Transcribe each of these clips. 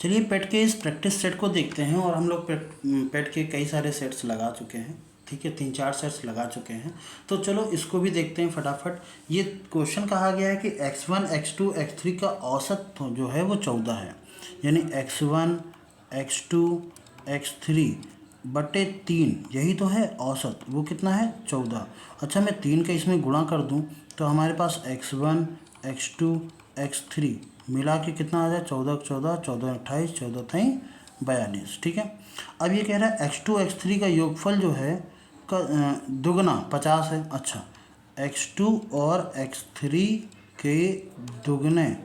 चलिए पेट के इस प्रैक्टिस सेट को देखते हैं। और हम लोग पेट के कई सारे सेट्स लगा चुके हैं, ठीक है, 3-4 सेट्स लगा चुके हैं। तो चलो इसको भी देखते हैं फटाफट। ये क्वेश्चन कहा गया है कि x1 x2 x3 का औसत जो है वो 14 है, यानी x1 x2 x3 बटे 3, यही तो है औसत। वो कितना है? 14। अच्छा, मैं 3 का इसमें गुणा कर दूं तो हमारे पास x1 x2 x3 मिला के कितना आ जाए? 14 14 14 28 14 थई 42, ठीक है। अब ये कह रहा है x2 x3 का योगफल जो है का दुगना 50 है। अच्छा, x2 और x3 के दुगने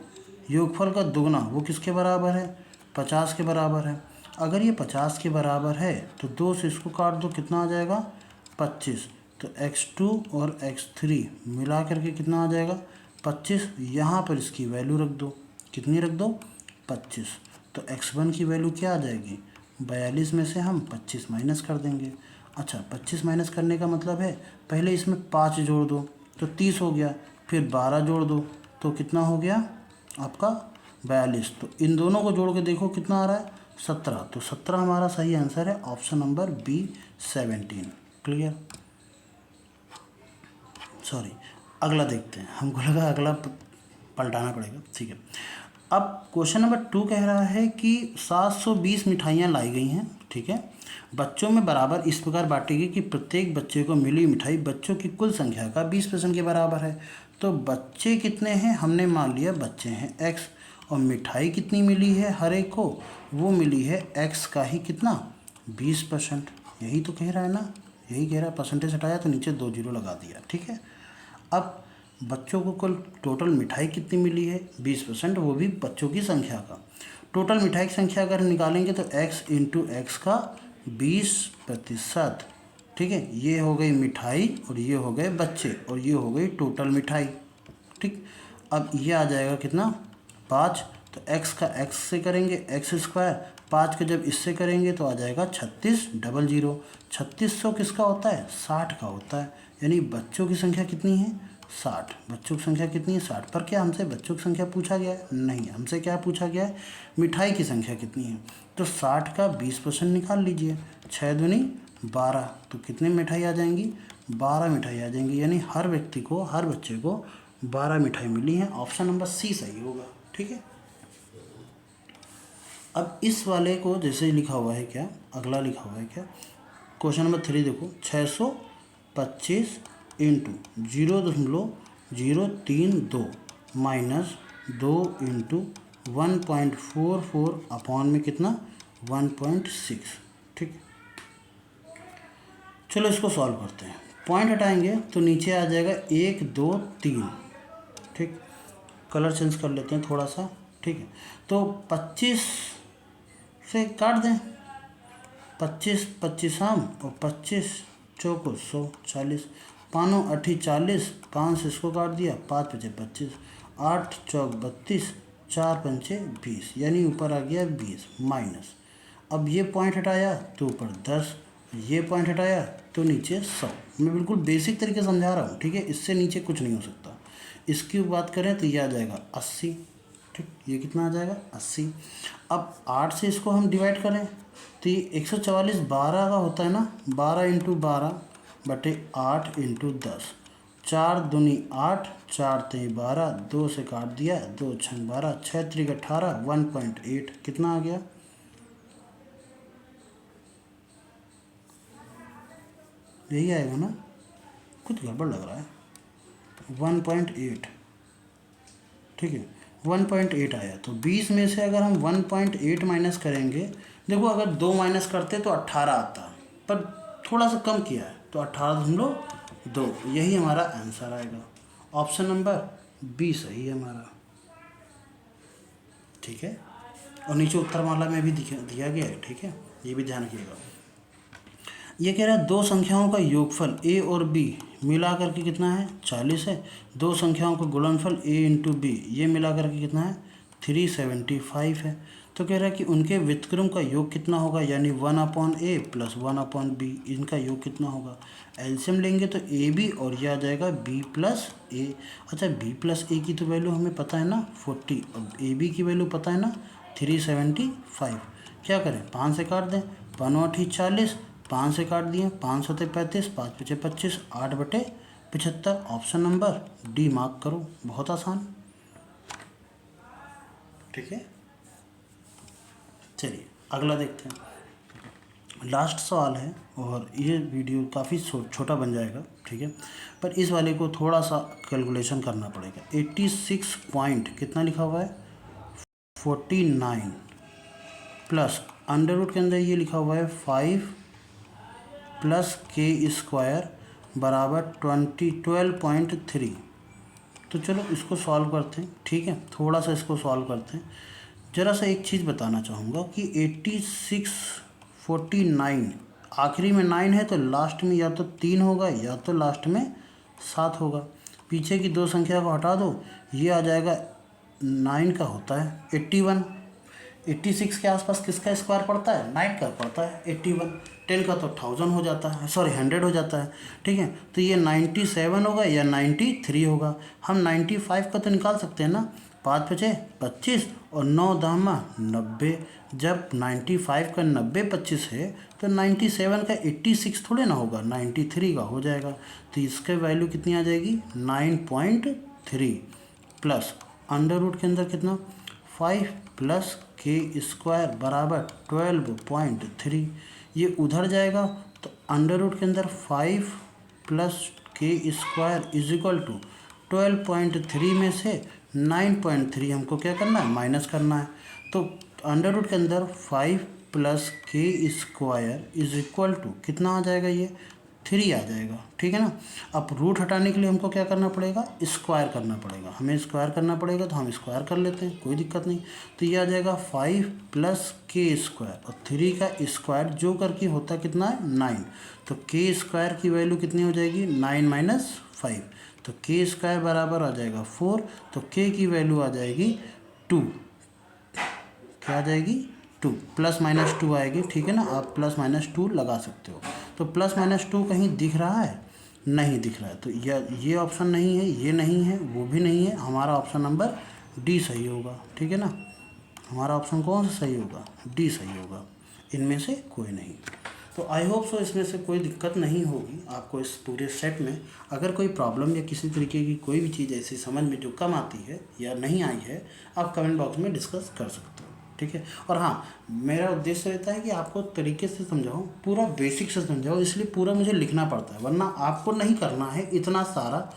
योगफल का दुगना वो किसके बराबर है? 50 के बराबर है। अगर ये 50 के बराबर है तो 2 से इसको काट दो, कितना आ जाएगा? 25। तो x2 और x3 मिला करके कितना आ जाएगा? 25। यहाँ पर इसकी वैल्यू रख दो, कितनी रख दो? 25। तो x1 की वैल्यू क्या आ जाएगी? 42 में से हम 25 माइनस कर देंगे। अच्छा, 25 माइनस करने का मतलब है पहले इसमें 5 जोड़ दो तो 30 हो गया, फिर 12 जोड़ दो तो कितना हो गया आपका? 42। तो इन दोनों को जोड़ के देखो कितना आ रहा है? 17। तो 17 हमारा सही आंसर है, option number B 17। Clear? Sorry, अगला देखते हैं, हमको लगा अगला पलटाना पड़ेगा, ठीक है। अब क्वेश्चन नंबर 2 कह रहा है कि 720 मिठाइयाँ लाई गई हैं, ठीक है। बच्चों में बराबर इस प्रकार बांटी गई कि प्रत्येक बच्चे को मिली मिठाई बच्चों की कुल संख्या का 20% के बराबर है। तो बच्चे कितने हैं? हमने मान लिया बच्चे हैं x, और मिठाई कितनी मिली है हर एक को? वो मिली है x का ही कितना? 20%। यही तो कह रहा है ना, यही कह रहा है। परसेंटेज हटाया तो नीचे 2 जीरो लगा दिया, ठीक है। अब बच्चों को कुल टोटल मिठाई कितनी मिली है? 20%, वो भी बच्चों की संख्या का। टोटल मिठाई की संख्या अगर निकालेंगे तो x इंटू एक्स का 20%, ठीक है। ये हो गई मिठाई और ये हो गए बच्चे और ये हो गई टोटल मिठाई, ठीक। अब ये आ जाएगा कितना? 5। तो x का x से करेंगे x², 5 का जब इससे करेंगे तो आ जाएगा 3600। 3600 किसका होता है? 60 का होता है। यानी बच्चों की संख्या कितनी है? 60। बच्चों की संख्या कितनी है? 60। पर क्या हमसे बच्चों की संख्या पूछा गया है? नहीं, हमसे क्या पूछा गया है? मिठाई की संख्या कितनी है। तो 60 का 20% निकाल लीजिए, 6 दूनी 12। तो कितनी मिठाई आ जाएंगी? 12 मिठाई आ जाएंगी। यानी हर व्यक्ति को, हर बच्चे को 12 मिठाई मिली है। ऑप्शन नंबर सी सही होगा, ठीक है। अब इस वाले को जैसे लिखा हुआ है, क्या अगला लिखा हुआ है? क्या क्वेश्चन नंबर 3 देखो, 625 इंटू 0.032 माइनस 2 इंटू 1.44 अपॉन में कितना? 1.6, ठीक। चलो इसको सॉल्व करते हैं। पॉइंट हटाएंगे तो नीचे आ जाएगा 1 2 3, ठीक। कलर चेंज कर लेते हैं थोड़ा सा, ठीक है। तो 25 से काट दें, 25 25 आम और 25 चौको 100 40, 5 8 40, 5 से इसको काट दिया, 5 5 25, 8 चौक 32, 4 पंचे 20, यानी ऊपर आ गया 20 माइनस। अब ये पॉइंट हटाया तो ऊपर 10, ये पॉइंट हटाया तो नीचे 100। मैं बिल्कुल बेसिक तरीके से समझा रहा हूँ, ठीक है। इससे नीचे कुछ नहीं हो सकता। इसकी बात करें तो ये आ जाएगा 80, ठीक। ये कितना आ जाएगा? 80। अब 8 से इसको हम डिवाइड करें तो ये 144 12 का होता है ना, 12 इंटू 12 बटे 8 इंटू 10, 4 दूनी 8, 4 3 12, 2 से काट दिया, 2 6 12, 6 3 18, 1.8 कितना आ गया? यही आएगा ना, कुछ गड़बड़ लग रहा है। 1.8, ठीक है, 1.8 आया। तो 20 में से अगर हम 1.8 माइनस करेंगे, देखो अगर 2 माइनस करते तो 18 आता, पर थोड़ा सा कम किया है तो 18.2, यही हमारा आंसर आएगा। ऑप्शन नंबर बी सही है हमारा, ठीक है। और नीचे उत्तरमाला में भी दिया गया है, ठीक है, ये भी ध्यान रखिएगा। ये कह रहा है दो संख्याओं का योगफल a और b मिला करके कितना है? 40 है। दो संख्याओं का गुणनफल a इंटू बी, ये मिला करके कितना है? 375 है। तो कह रहा है कि उनके व्युत्क्रम का योग कितना होगा, यानी 1/a प्लस 1/b, इनका योग कितना होगा? एलसीएम लेंगे तो ए बी और यह आ जाएगा b प्लस ए। अच्छा, b प्लस ए की तो वैल्यू हमें पता है ना 40, और ए बी की वैल्यू पता है ना 375। क्या करें, 5 से काट दें, 5 40, 5 से काट दिए, 5 7 35, 5 5 25, 8/75। ऑप्शन नंबर डी मार्क करो, बहुत आसान। ठीक है, चलिए अगला देखते हैं। लास्ट सवाल है और ये वीडियो काफ़ी छोटा बन जाएगा, ठीक है, पर इस वाले को थोड़ा सा कैलकुलेशन करना पड़ेगा। 86 पॉइंट कितना लिखा हुआ है 49 प्लस अंडर रूट के अंदर ये लिखा हुआ है 5 प्लस के स्क्वायर बराबर 12.3। तो चलो इसको सॉल्व करते हैं, ठीक है, थोड़ा सा इसको सॉल्व करते हैं। ज़रा सा एक चीज़ बताना चाहूँगा कि 86 49 आखिरी में 9 है तो लास्ट में या तो 3 होगा या तो लास्ट में 7 होगा। पीछे की दो संख्या को हटा दो, ये आ जाएगा 9 का होता है 81। 86 के आसपास किसका स्क्वायर पड़ता है, 9 का पड़ता है 81। 10 का तो 1000 हो जाता है, सॉरी 100 हो जाता है, ठीक है। तो ये 97 होगा या 93 होगा। हम 95 का तो निकाल सकते हैं ना, 5 5 25 और 9 10 90। जब 95 का 90 25 है तो 97 का 86 थोड़े ना होगा, 93 का हो जाएगा। तो इसका वैल्यू कितनी आ जाएगी 9.3 प्लस अंडर रूट के अंदर कितना 5 प्लस के स्क्वायर बराबर 12.3। ये उधर जाएगा तो अंडर रूट के अंदर 5 प्लस के स्क्वायर इज इक्वल टू 12.3 में से 9.3 हमको क्या करना है, माइनस करना है। तो अंडर रूट के अंदर 5 प्लस के स्क्वायर इज इक्वल टू कितना आ जाएगा, ये 3 आ जाएगा, ठीक है ना। अब रूट हटाने के लिए हमको क्या करना पड़ेगा, स्क्वायर करना पड़ेगा। हमें स्क्वायर करना पड़ेगा तो हम स्क्वायर कर लेते हैं, कोई दिक्कत नहीं। तो ये आ जाएगा 5 प्लस के स्क्वायर और 3 का स्क्वायर जो करके होता कितना है 9। तो के स्क्वायर की वैल्यू कितनी हो जाएगी 9 माइनस 5। तो के स्क्वायर बराबर आ जाएगा 4। तो के की वैल्यू आ जाएगी 2। क्या आ जाएगी 2, प्लस माइनस 2 आएगी, ठीक है ना। आप प्लस माइनस 2 लगा सकते हो। तो प्लस माइनस 2 कहीं दिख रहा है, नहीं दिख रहा है, तो ये ऑप्शन नहीं है, ये नहीं है, वो भी नहीं है। हमारा ऑप्शन नंबर डी सही होगा, ठीक है ना। हमारा ऑप्शन कौन सा सही होगा, डी सही होगा, इनमें से कोई नहीं। तो आई होप सो इसमें से कोई दिक्कत नहीं होगी आपको इस पूरे सेट में। अगर कोई प्रॉब्लम या किसी तरीके की कोई भी चीज़ ऐसी समझ में जो कम आती है या नहीं आई है, आप कमेंट बॉक्स में डिस्कस कर सकते हो, ठीक है। और हाँ, मेरा उद्देश्य रहता है कि आपको तरीके से समझाऊँ, पूरा बेसिक से समझाऊँ, इसलिए पूरा मुझे लिखना पड़ता है, वरना आपको नहीं करना है इतना सारा।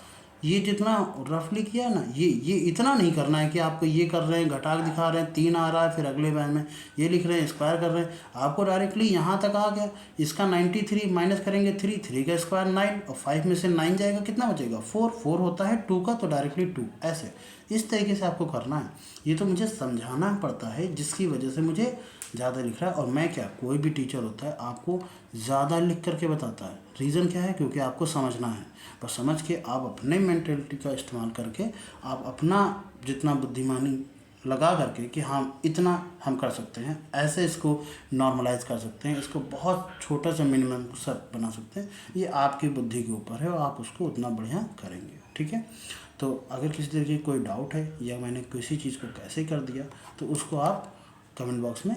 ये जितना रफली किया है ना, ये इतना नहीं करना है कि आपको ये कर रहे हैं, घटाक दिखा रहे हैं, 3 आ रहा है, फिर अगले बार में ये लिख रहे हैं, स्क्वायर कर रहे हैं। आपको डायरेक्टली यहाँ तक आ गया, इसका 93 माइनस करेंगे 3 का स्क्वायर 9 और 5 में से 9 जाएगा, कितना बचेगा 4 होता है 2 का, तो डायरेक्टली 2 ऐसे इस तरीके से आपको करना है। ये तो मुझे समझाना पड़ता है, जिसकी वजह से मुझे ज़्यादा लिख रहा है। और मैं क्या, कोई भी टीचर होता है आपको ज़्यादा लिख करके बताता है। रीज़न क्या है, क्योंकि आपको समझना है। बस समझ के आप अपने मेंटेलिटी का इस्तेमाल करके आप अपना जितना बुद्धिमानी लगा करके कि हाँ इतना हम कर सकते हैं, ऐसे इसको नॉर्मलाइज कर सकते हैं, इसको बहुत छोटा सा मिनिमम सब बना सकते हैं। ये आपकी बुद्धि के ऊपर है और आप उसको उतना बढ़िया करेंगे, ठीक है। तो अगर किसी तरीके की कोई डाउट है या मैंने किसी चीज़ को कैसे कर दिया, तो उसको आप कमेंट बॉक्स में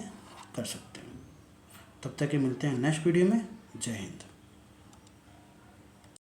कर सकते हैं। तब तक के मिलते हैं नेक्स्ट वीडियो में। जय हिंद।